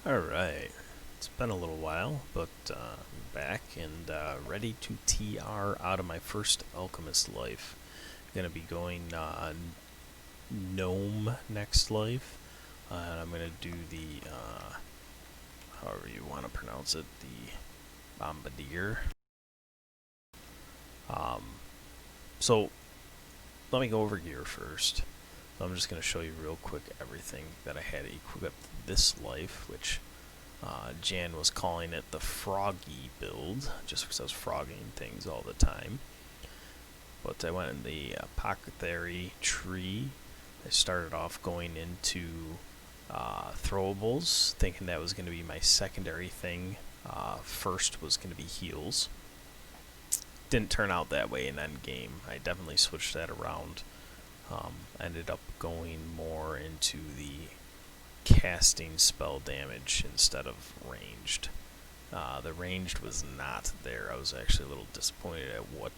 Alright, it's been a little while, but I'm back and ready to TR out of my first Alchemist life. Gonna be going Gnome next life, and I'm gonna do the, however you want to pronounce it, the Bombardier. So, let me go over gear first. So I'm just gonna show you real quick everything that I had equipped this life, which Jan was calling it the Froggy build, just because I was frogging things all the time. But I went in the Apothecary tree. I started off going into throwables, thinking that was going to be my secondary thing. First was going to be heals. Didn't turn out that way in endgame. I definitely switched that around. Ended up going more into the casting spell damage instead of ranged. The ranged was not there. I was actually a little disappointed at what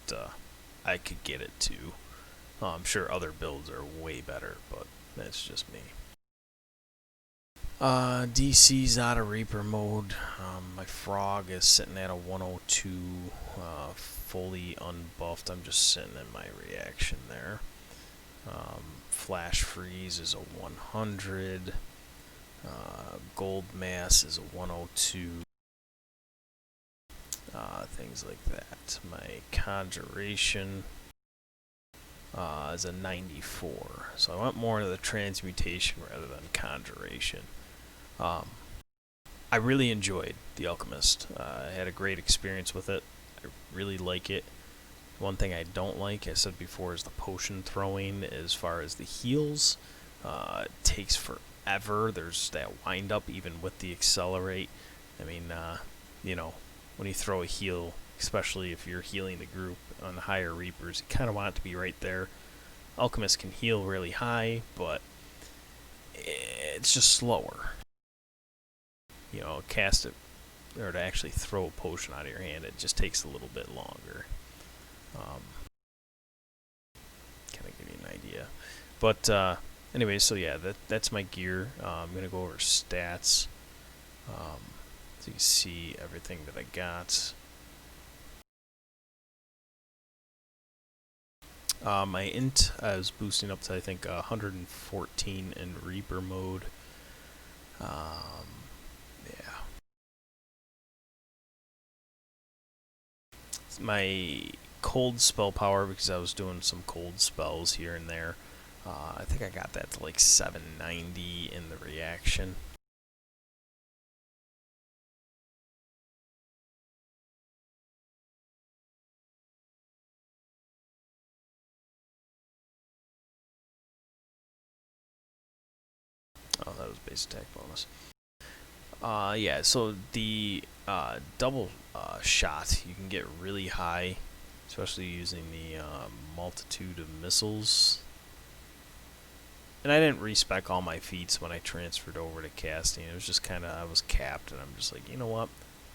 I could get it to. I'm sure other builds are way better, but that's just me. DC's out of Reaper mode. My frog is sitting at a 102, fully unbuffed. I'm just sitting in my reaction there. Flash freeze is a 100. Gold mass is a 102. Things like that. My conjuration is a 94. So I went more into the transmutation rather than conjuration. I really enjoyed the Alchemist. I had a great experience with it. I really like it. One thing I don't like, I said before, is the potion throwing. As far as the heals, it takes forever. There's that wind up even with the accelerate. I mean, when you throw a heal, especially if you're healing the group on the higher Reapers, you kind of want it to be right there. Alchemist can heal really high, but it's just slower. Cast it, or to actually throw a potion out of your hand, it just takes a little bit longer. Kind of give you an idea. But anyway, so yeah, that's my gear. I'm going to go over stats. So you can see everything that I got. My int I was boosting up to, I think, 114 in Reaper mode. Yeah. My cold spell power, because I was doing some cold spells here and there. I think I got that to like 790 in the reaction. Oh, that was base attack bonus. Yeah, so the double shot, you can get really high, especially using the multitude of missiles. And I didn't respec all my feats when I transferred over to casting. It was just kind of, I was capped, and I'm just like, you know what?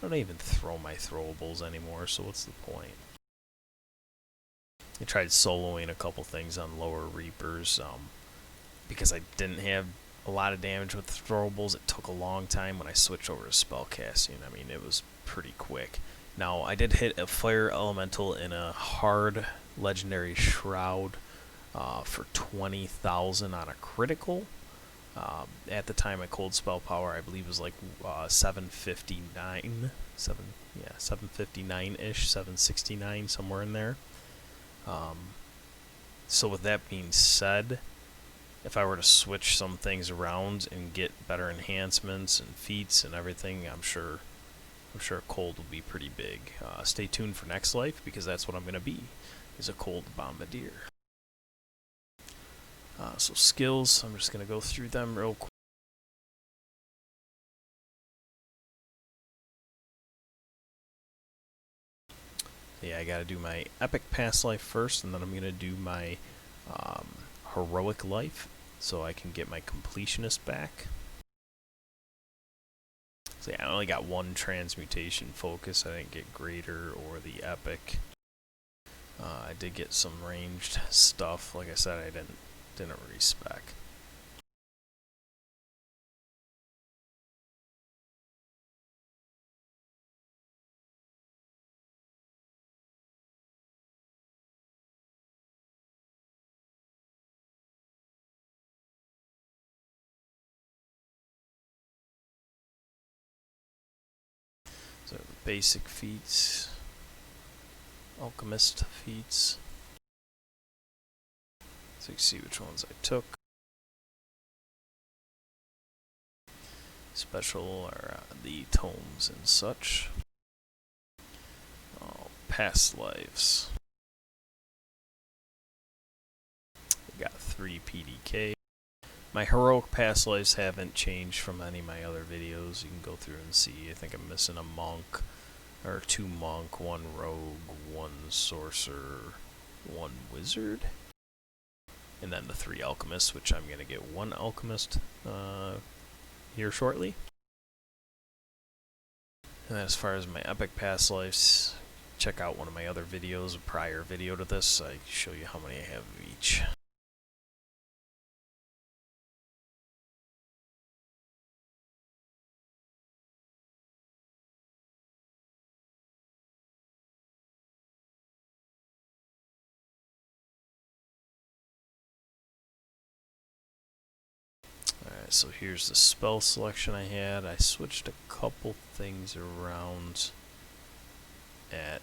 I don't even throw my throwables anymore, so what's the point? I tried soloing a couple things on lower Reapers, because I didn't have a lot of damage with throwables. It took a long time when I switched over to spellcasting. I mean, it was pretty quick. Now, I did hit a fire elemental in a hard legendary shroud for 20,000 on a critical. At the time, my cold spell power, I believe, was like 759, 759-ish, 769, somewhere in there. So with that being said, if I were to switch some things around and get better enhancements and feats and everything, I'm sure cold will be pretty big. Stay tuned for next life, because that's what I'm going to be, is a cold bombardier. So skills, I'm just going to go through them real quick. Yeah, I got to do my epic past life first, and then I'm going to do my heroic life, so I can get my completionist back. So yeah, I only got one transmutation focus. I didn't get greater or the epic. I did get some ranged stuff. Like I said, I didn't respec. basic feats, Alchemist feats, so you can see which ones I took. Special are the tomes and such. Oh, past lives. We got 3 PDK. My heroic past lives haven't changed from any of my other videos. You can go through and see. I think I'm missing a monk, or 2 monk, 1 rogue, 1 sorcerer, 1 wizard, and then the 3 alchemists, which I'm gonna get 1 alchemist here shortly. And as far as my epic past lives, check out one of my other videos, a prior video to this. I show you how many I have of each. Alright, so here's the spell selection I had. I switched a couple things around at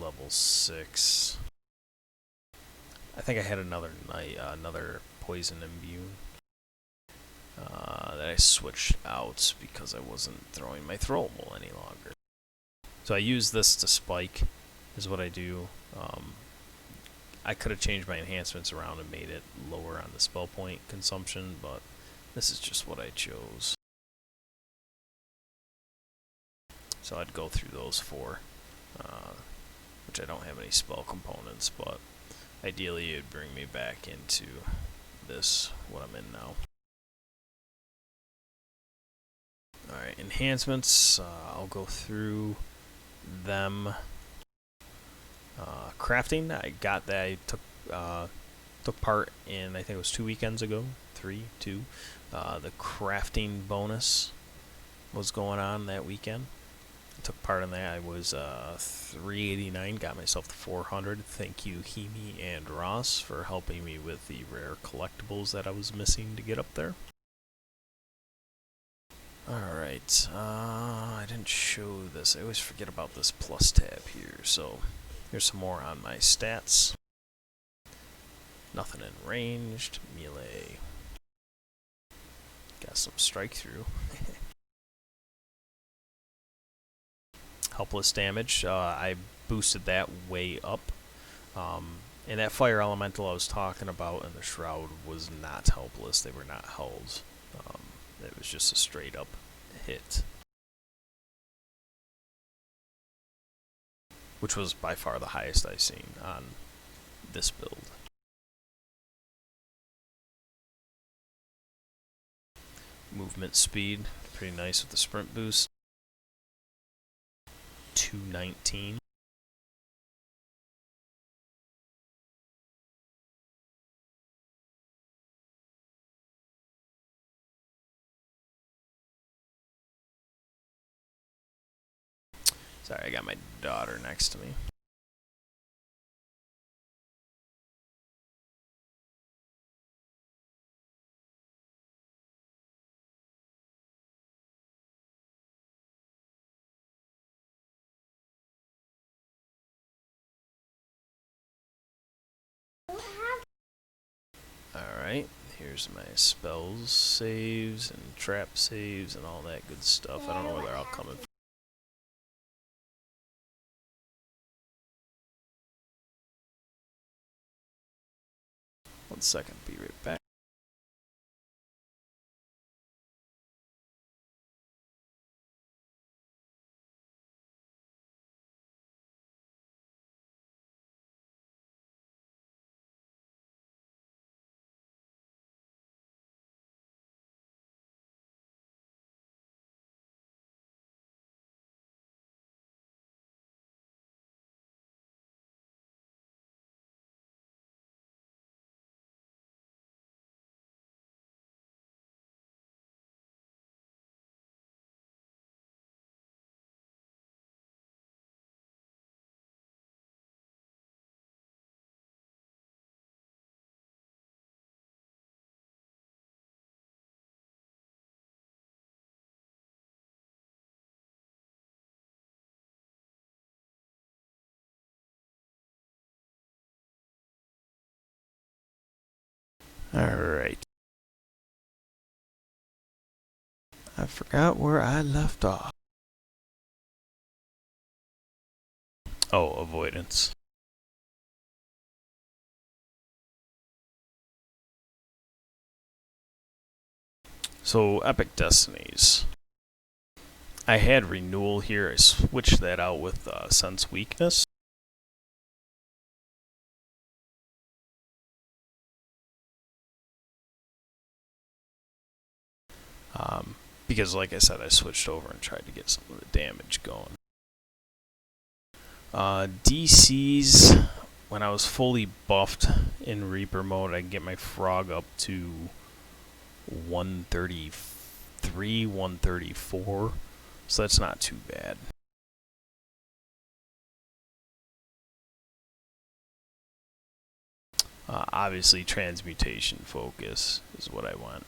level 6. I think I had another poison imbue that I switched out because I wasn't throwing my throwable any longer. So I use this to spike, is what I do. I could have changed my enhancements around and made it lower on the spell point consumption, but this is just what I chose. So I'd go through those 4, which I don't have any spell components, but ideally it'd bring me back into this, what I'm in now. Alright, enhancements, I'll go through them. Crafting, I got that. I took part in, I think it was 2 weekends ago, 2. The crafting bonus was going on that weekend. I took part in that. I was 389, got myself to 400. Thank you, Hemi and Ross, for helping me with the rare collectibles that I was missing to get up there. Alright, I didn't show this. I always forget about this plus tab here, so here's some more on my stats. Nothing in ranged, melee. Got some strike through. Helpless damage, I boosted that way up. And that fire elemental I was talking about in the shroud was not helpless. They were not held. It was just a straight up hit, which was by far the highest I've seen on this build. Movement speed, pretty nice with the sprint boost. 219. Sorry, I got my daughter next to me. Alright, here's my spells, saves, and trap saves, and all that good stuff. I don't know where they're all coming from. One second, be right back. Alright. I forgot where I left off. Oh, avoidance. So, Epic Destinies. I had Renewal here. I switched that out with Sense Weakness. Because, like I said, I switched over and tried to get some of the damage going. DCs, when I was fully buffed in Reaper mode, I can get my Frog up to 133, 134. So that's not too bad. Obviously, transmutation focus is what I want.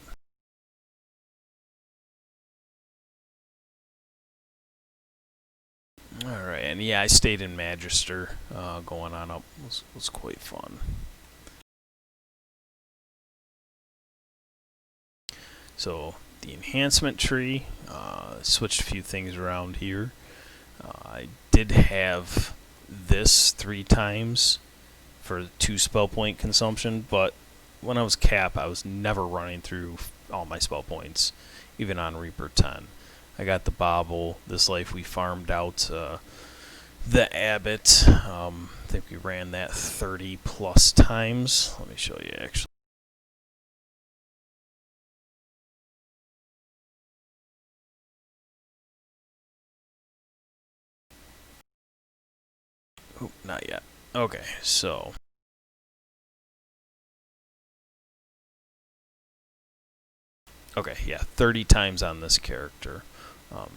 Alright, and yeah, I stayed in Magister going on up. Was quite fun. So, the enhancement tree, switched a few things around here. I did have this 3 times for 2 spell point consumption, but when I was cap, I was never running through all my spell points, even on Reaper 10. I got the Bobble. This life we farmed out the Abbot. I think we ran that 30 plus times. Let me show you actually. Oh, not yet. Okay, so okay, yeah, 30 times on this character.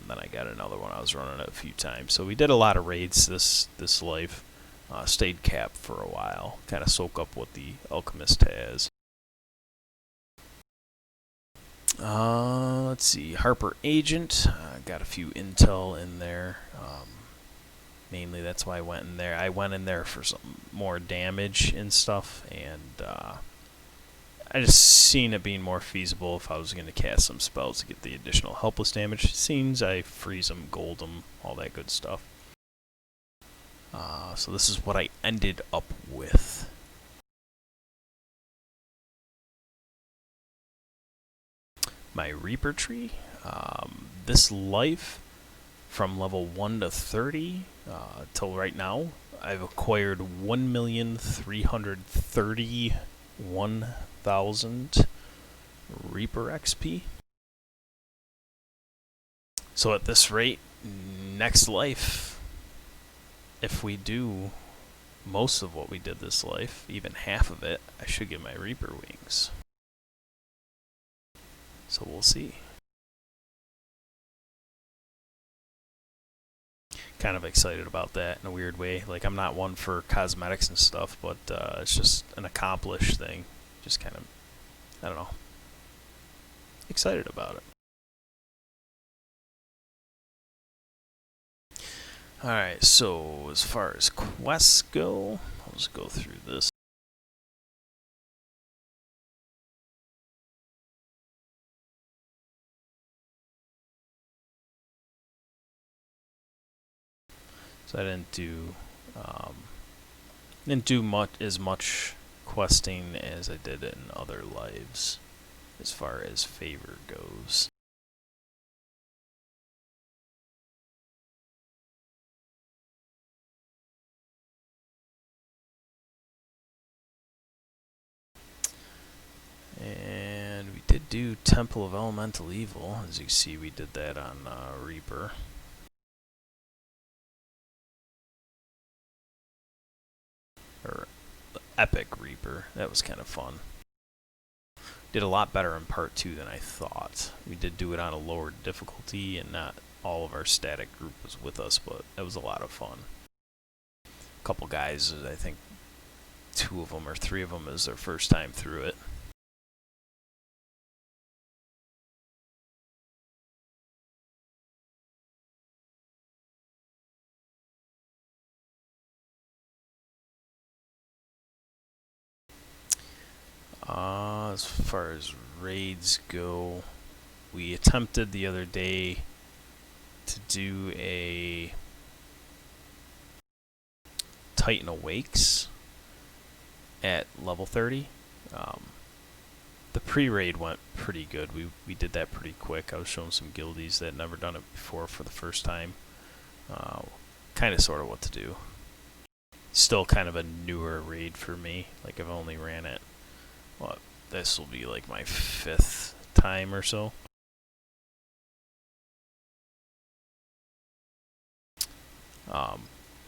Then I got another one. I was running it a few times. So we did a lot of raids this life. Stayed capped for a while. Kind of soak up what the Alchemist has. Let's see. Harper Agent. Got a few intel in there. Mainly that's why I went in there. I went in there for some more damage and stuff. And I just seen it being more feasible if I was going to cast some spells to get the additional helpless damage. Scenes, I freeze them, gold them, all that good stuff. So this is what I ended up with. My Reaper tree. This life, from level 1 to 30 till right now, I've acquired 1,331,000 Reaper XP. So at this rate, next life, if we do most of what we did this life, even half of it, I should get my Reaper wings. So we'll see. Kind of excited about that in a weird way. Like, I'm not one for cosmetics and stuff, but it's just an accomplished thing. Just kind of, I don't know, excited about it. Alright, so as far as quests go, I'll just go through this. So I didn't do as much questing as I did in other lives as far as favor goes. And we did do Temple of Elemental Evil. As you see, we did that on Reaper. Or Epic Reaper. That was kind of fun. Did a lot better in part 2 than I thought. We did do it on a lower difficulty, and not all of our static group was with us, but that was a lot of fun. A couple guys, I think 2 of them or 3 of them is their first time through it. As far as raids go, we attempted the other day to do a Titan Awakes at level 30. The pre-raid went pretty good. We did that pretty quick. I was showing some guildies that had never done it before for the first time. Kind of sort of what to do. Still kind of a newer raid for me. Like I've only ran it, what, this will be like my 5th time or so.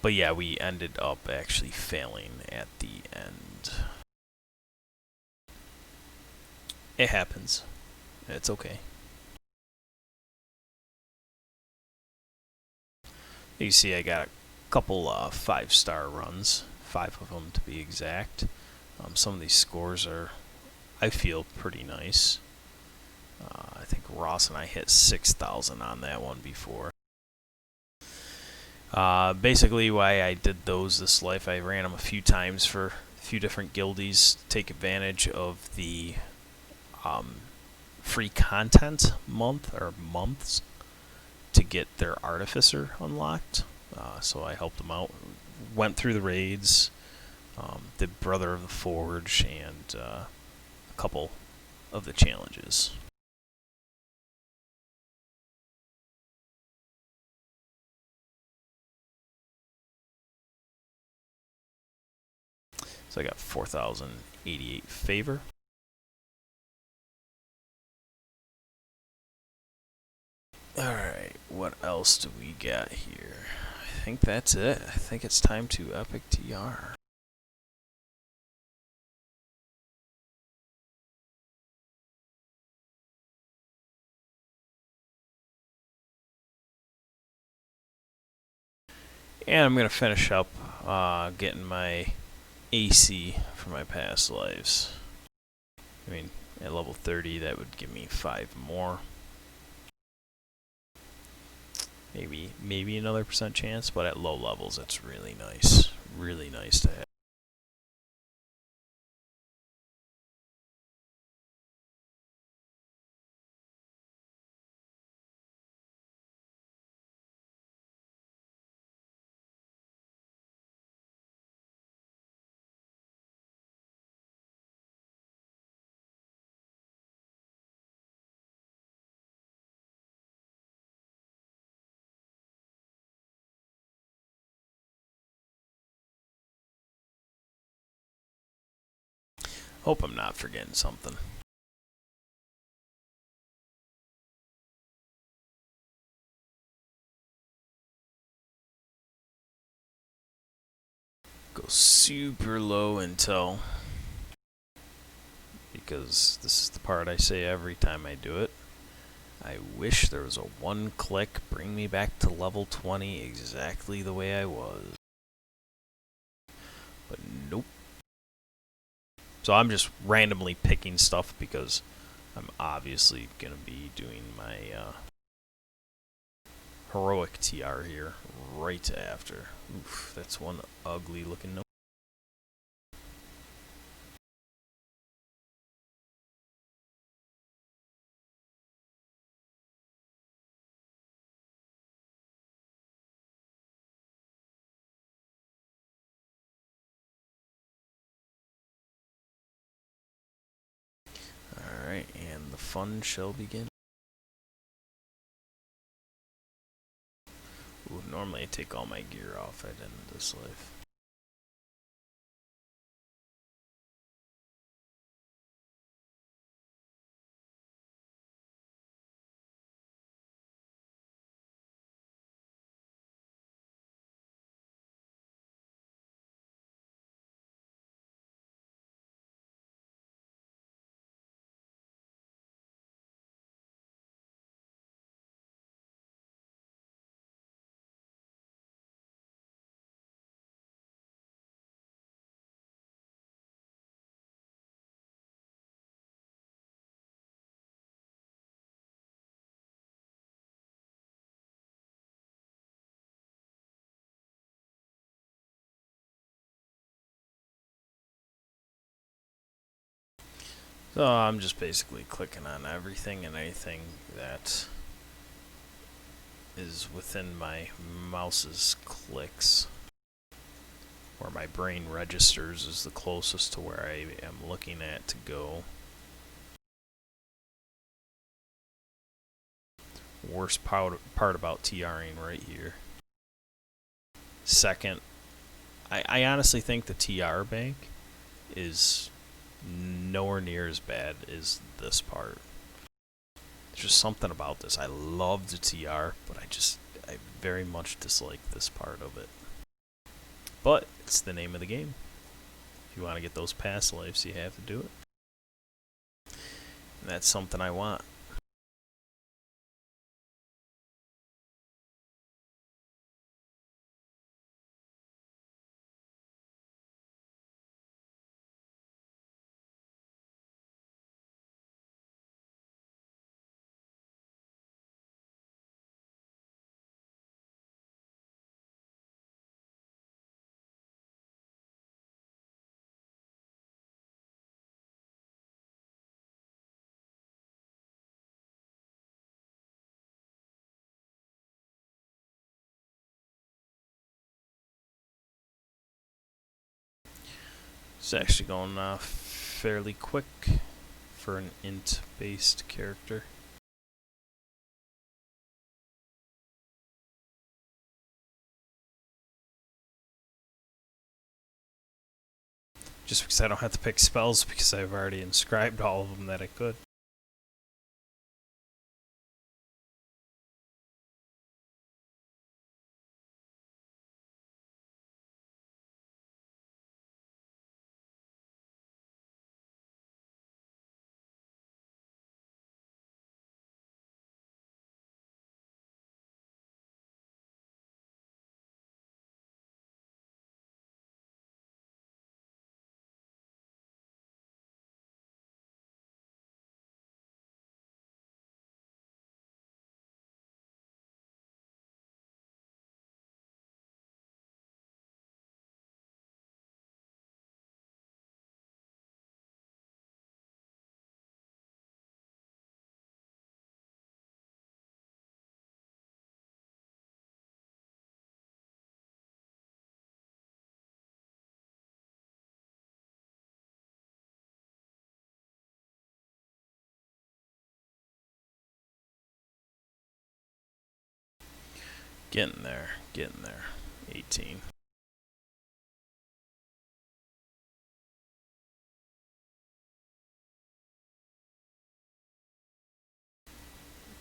But yeah, we ended up actually failing at the end. It happens. It's okay. You see I got a couple 5-star runs. 5 of them to be exact. Some of these scores are, I feel, pretty nice. I think Ross and I hit 6,000 on that one before. Basically why I did those this life, I ran them a few times for a few different guildies to take advantage of the free content month or months to get their artificer unlocked. So I helped them out, went through the raids, did Brother of the Forge, and a couple of the challenges. So I got 4,088 favor. Alright, what else do we got here? I think that's it. I think it's time to Epic TR. And I'm going to finish up getting my AC for my past lives. I mean, at level 30, that would give me 5 more. Maybe another % chance, but at low levels, it's really nice. Really nice to have. Hope I'm not forgetting something. Go super low until, because this is the part I say every time I do it, I wish there was a one-click bring me back to level 20 exactly the way I was. But nope. So I'm just randomly picking stuff because I'm obviously going to be doing my heroic TR here right after. Oof, that's one ugly looking note. Alright, and the fun shall begin. Ooh, normally I take all my gear off at the end of this life. So I'm just basically clicking on everything and anything that is within my mouse's clicks, where my brain registers is the closest to where I am looking at to go. Worst part about TRing right here. Second, I honestly think the TR bank is nowhere near as bad as this part. There's just something about this. I love the TR, but I very much dislike this part of it. But it's the name of the game. If you want to get those past lives, you have to do it. And that's something I want. It's actually going fairly quick for an int-based character. Just because I don't have to pick spells because I've already inscribed all of them that I could. Getting there, getting there. 18.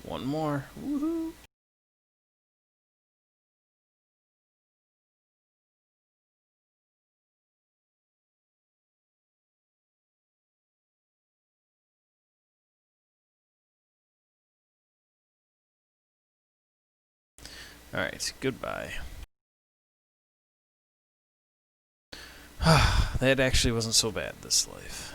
One more. Woohoo! Alright, goodbye. That actually wasn't so bad this life.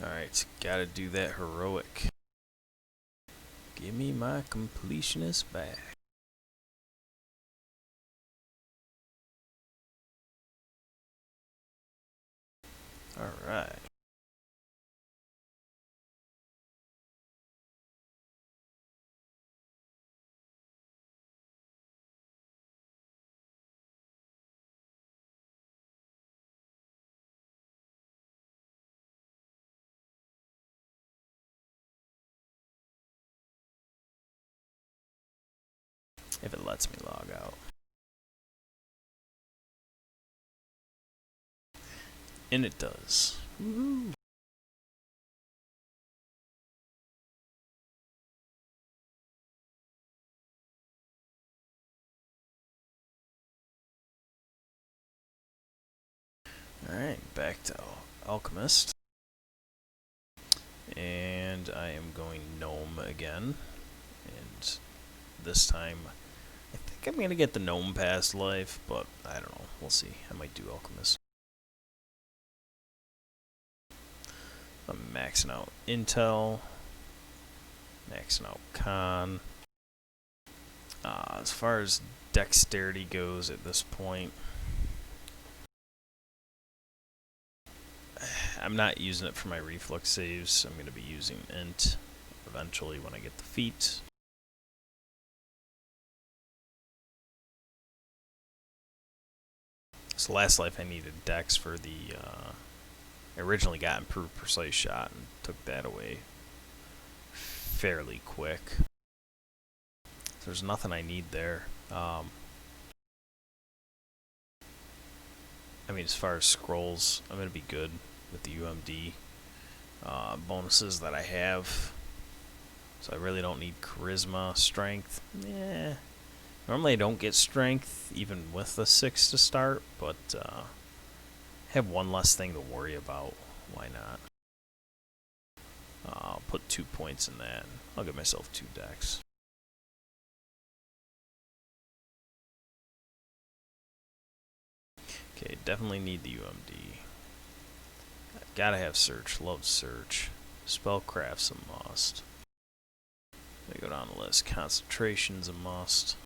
Alright, gotta do that heroic. Give me my completionist back. Alright. If it lets me log out. And it does. Woohoo! Alright, back to Alchemist. And I am going Gnome again. And this time, I think I'm going to get the Gnome past life, but I don't know. We'll see. I might do Alchemist. I'm maxing out Intel. maxing out con. As far as dexterity goes at this point, I'm not using it for my reflex saves. I'm going to be using int eventually when I get the feat. So last life I needed dex for the, I originally got improved precise shot and took that away fairly quick. So there's nothing I need there. I mean, as far as scrolls, I'm going to be good with the UMD bonuses that I have. So I really don't need charisma, strength. Yeah. Normally I don't get strength even with the 6 to start, but have one less thing to worry about. Why not? I'll put 2 points in that. I'll give myself 2 dex. Okay, definitely need the UMD. Gotta have search. Love search. Spellcraft's a must. Let me go down the list. Concentration's a must.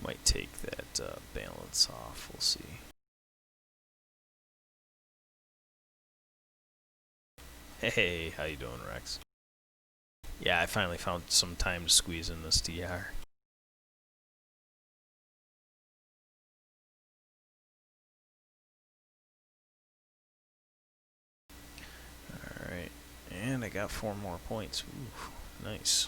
Might take that balance off. We'll see. Hey, how you doing, Rex? Yeah, I finally found some time to squeeze in this TR. Alright, and I got 4 more points. Ooh, nice.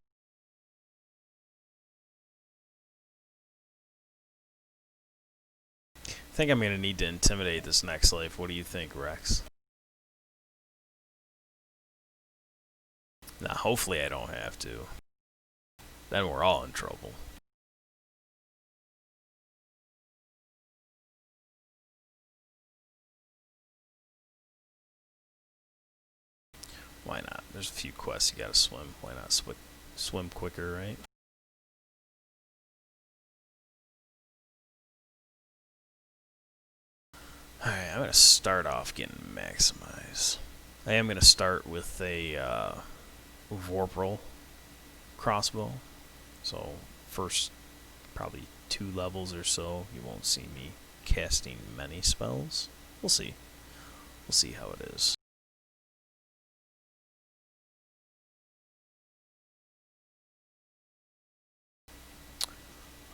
I think I'm going to need to intimidate this next life. What do you think, Rex? Now, hopefully I don't have to. Then we're all in trouble. Why not? There's a few quests you gotta swim. Why not swim quicker, right? Alright, I'm gonna start off getting maximized. I am gonna start with a Vorpal crossbow. So, first probably 2 levels or so, you won't see me casting many spells. We'll see. We'll see how it is.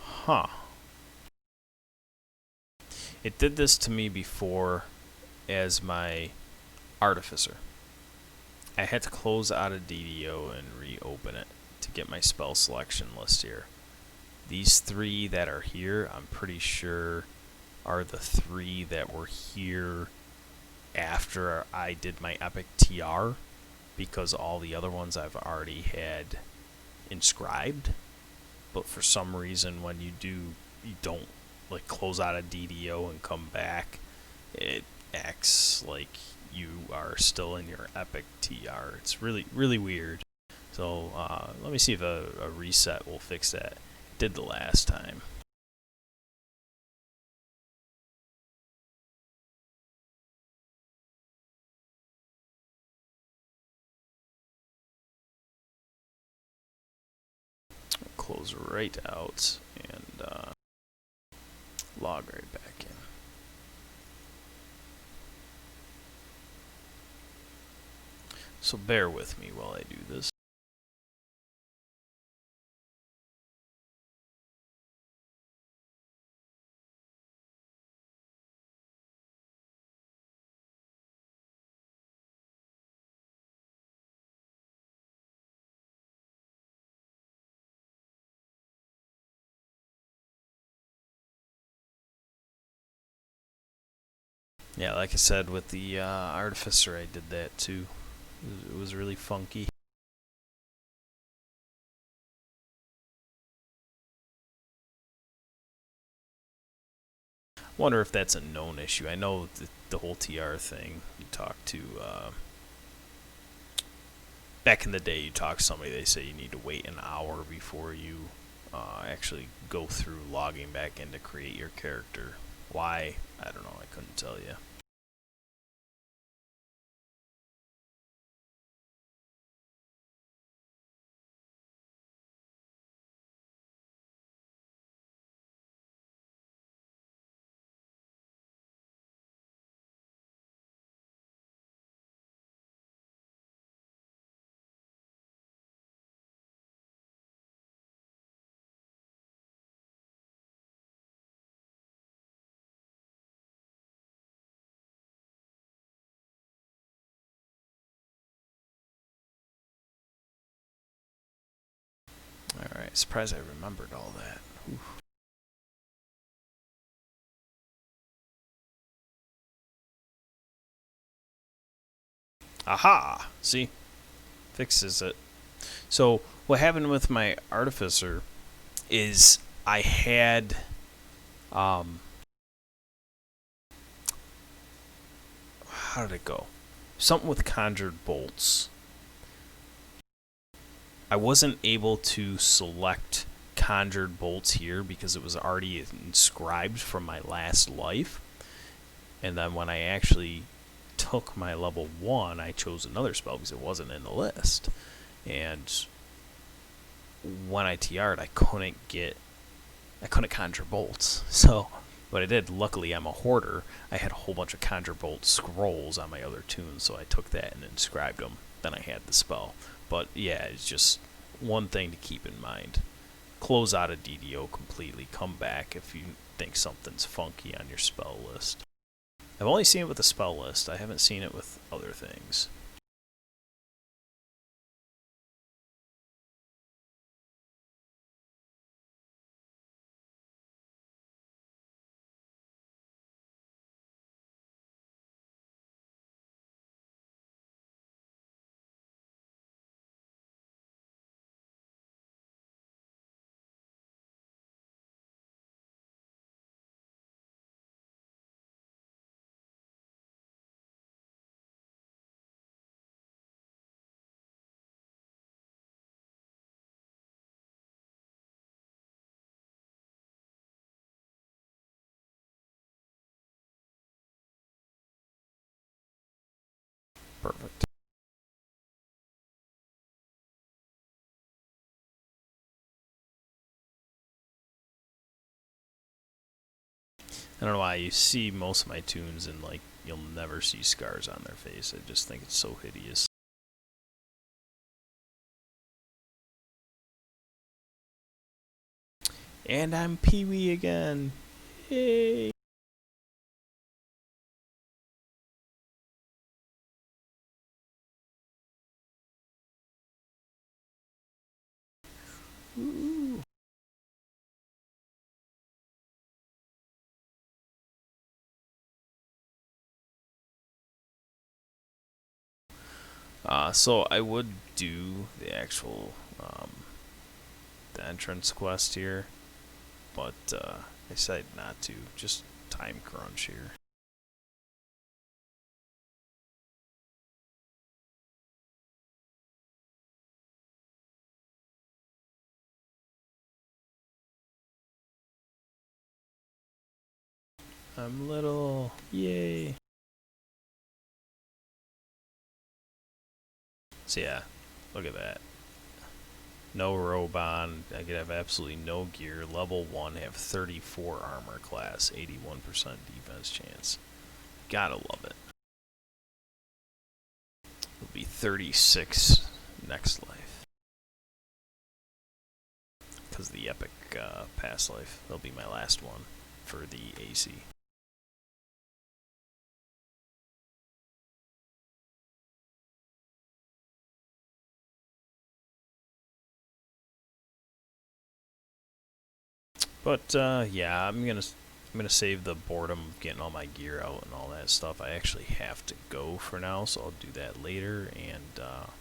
Huh. It did this to me before as my Artificer. I had to close out of DDO and reopen it to get my spell selection list here. These 3 that are here, I'm pretty sure are the 3 that were here after I did my epic TR, because all the other ones I've already had inscribed. But for some reason when you don't like close out of DDO and come back, it acts like you are still in your epic TR. It's really, really weird. So let me see if a reset will fix that. It did the last time. Close right out and log right back in. So bear with me while I do this. Yeah, like I said, with the Artificer, I did that too. It was really funky. Wonder if that's a known issue. I know the whole TR thing. You talk to back in the day, you talk to somebody, they say you need to wait an hour before you actually go through logging back in to create your character. Why? I don't know. I couldn't tell you. Alright, surprised I remembered all that. Oof. Aha! See? Fixes it. So, what happened with my Artificer is I had... how did it go? Something with conjured bolts. I wasn't able to select conjured bolts here because it was already inscribed from my last life. And then when I actually took my level 1, I chose another spell because it wasn't in the list. And when I TR'd, I couldn't conjure bolts. So what I did, luckily I'm a hoarder, I had a whole bunch of conjure bolt scrolls on my other tunes, so I took that and inscribed them. Then I had the spell. But yeah, it's just one thing to keep in mind. Close out a DDO completely. Come back if you think something's funky on your spell list. I've only seen it with the spell list. I haven't seen it with other things. Perfect. I don't know why you see most of my tunes and like you'll never see scars on their face. I just think it's so hideous. And I'm Pee-wee again. Yay! Ooh. So I would do the actual the entrance quest here, but I decided not to. Just time crunch here. I'm little. Yay! So yeah, look at that. No robe on. I could have absolutely no gear. Level 1, have 34 armor class, 81% defense chance. Gotta love it. It'll be 36 next life. Because the epic past life. That'll be my last one for the AC. But yeah, I'm gonna save the boredom of getting all my gear out and all that stuff. I actually have to go for now, so I'll do that later. And I'll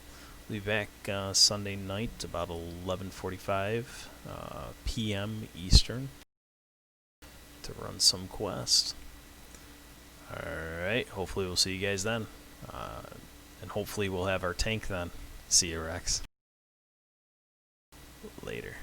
be back Sunday night about 11:45 p.m. Eastern to run some quests. Alright, hopefully we'll see you guys then. And hopefully we'll have our tank then. See you, Rex. Later.